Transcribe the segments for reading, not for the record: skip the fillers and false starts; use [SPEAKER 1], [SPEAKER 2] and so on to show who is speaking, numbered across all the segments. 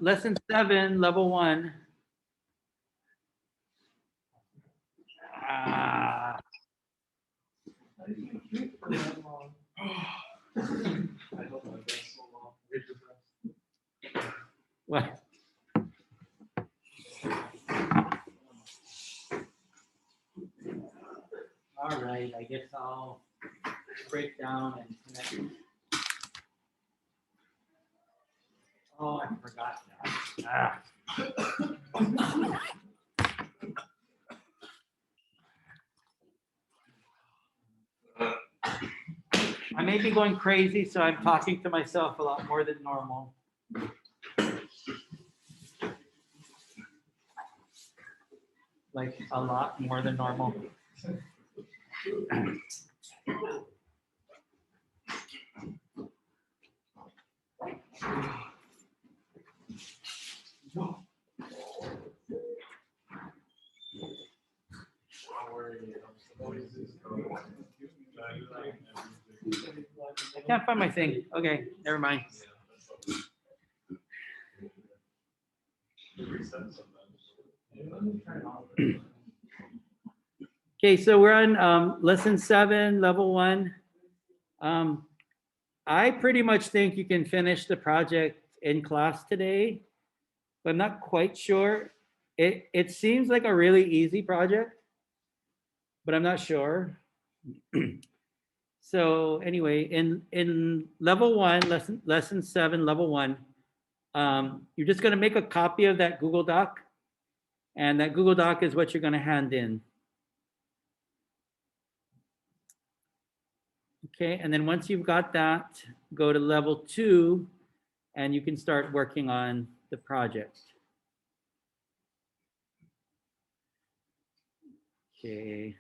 [SPEAKER 1] lesson 7, level 1. Ah. What? All right, I guess I'll break down and connect. Oh, I forgot that. I may be going crazy, so I'm talking to myself a lot more than normal. Like a lot more than normal. I can't find my thing. Okay, never mind. Okay, so we're on lesson 7, level 1. I pretty much think you can finish the project in class today, but I'm not quite sure. It seems like a really easy project, but I'm not sure. So anyway, in level 1, lesson 7, level 1, you're just going to make a copy of that Google Doc, and that Google Doc is what you're going to hand in. Okay, and then once you've got that, go to level 2, and you can start working on the project. Okay.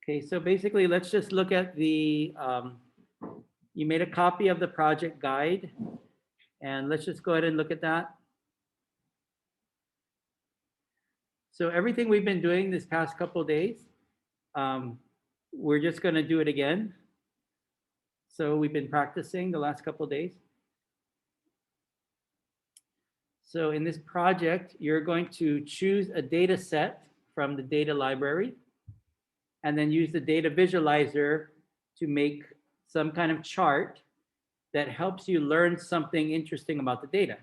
[SPEAKER 1] Okay, so basically, let's just look at the, you made a copy of the project guide, and let's just go ahead and look at that. So everything we've been doing this past couple of days, we're just gonna do it again. So we've been practicing the last couple of days. So in this project, you're going to choose a data set from the data library, and then use the data visualizer to make some kind of chart that helps you learn something interesting about the data.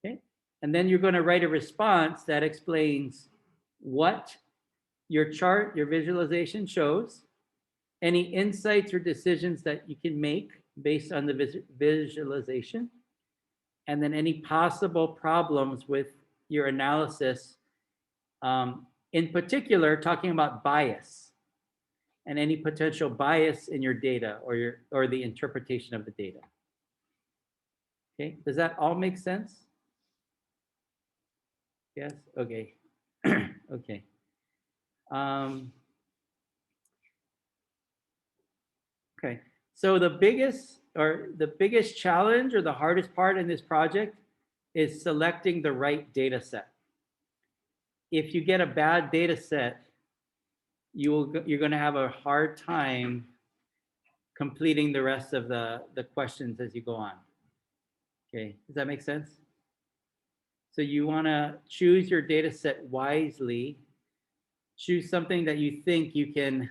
[SPEAKER 1] Okay, and then you're going to write a response that explains what your chart, your visualization shows, any insights or decisions that you can make based on the visualization, and then any possible problems with your analysis, in particular talking about bias and any potential bias in your data or the interpretation of the data. Okay, does that all make sense? Yes, okay. Okay. Okay, so the biggest challenge or the hardest part in this project is selecting the right data set. If you get a bad data set, you're going to have a hard time completing the rest of the questions as you go on. Okay, does that make sense? So you want to choose your data set wisely. Choose something that you think you can,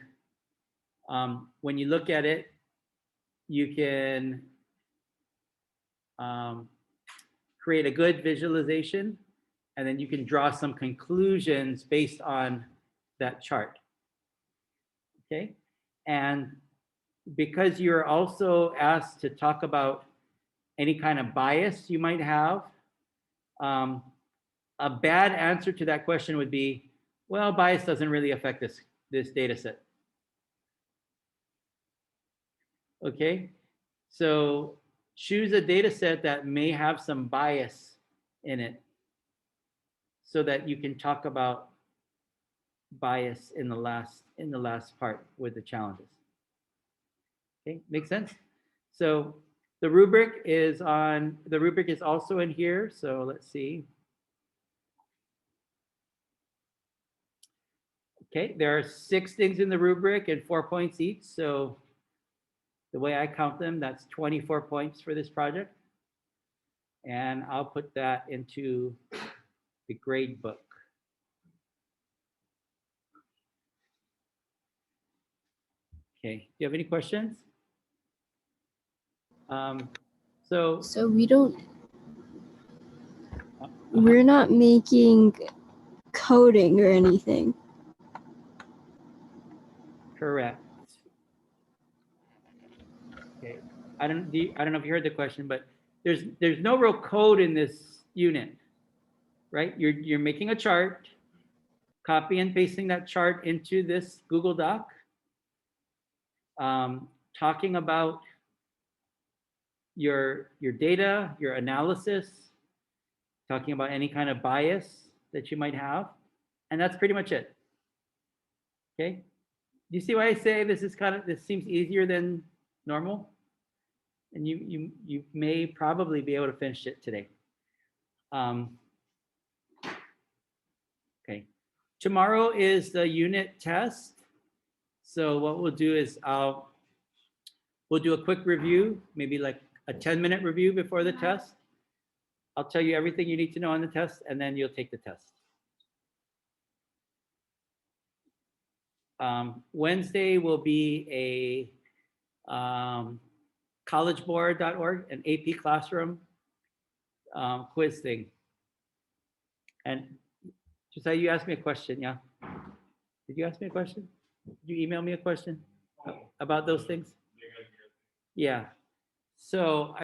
[SPEAKER 1] when you look at it, you can create a good visualization, and then you can draw some conclusions based on that chart. Okay, and because you're also asked to talk about any kind of bias you might have, a bad answer to that question would be, well, bias doesn't really affect this data set. Okay, so choose a data set that may have some bias in it so that you can talk about bias in the last part with the challenges. Okay, makes sense? So The rubric is also in here. So let's see. Okay, there are 6 things in the rubric and 4 points each. So the way I count them, that's 24 points for this project. And I'll put that into the grade book. Okay, do you have any questions? So
[SPEAKER 2] we're not making coding or anything.
[SPEAKER 1] Correct. Okay, I don't know if you heard the question, but there's no real code in this unit, right? You're making a chart, copy and pasting that chart into this Google Doc, talking about your data, your analysis, talking about any kind of bias that you might have, and that's pretty much it. Okay, do you see why I say this seems easier than normal? And you may probably be able to finish it today. Okay, tomorrow is the unit test. So what we'll do is we'll do a quick review, maybe like a 10-minute review before the test. I'll tell you everything you need to know on the test, and then you'll take the test. Wednesday will be a collegeboard.org, an AP classroom quiz thing. And just how you asked me a question, yeah? Did you ask me a question? Did you email me a question about those things? Yeah. So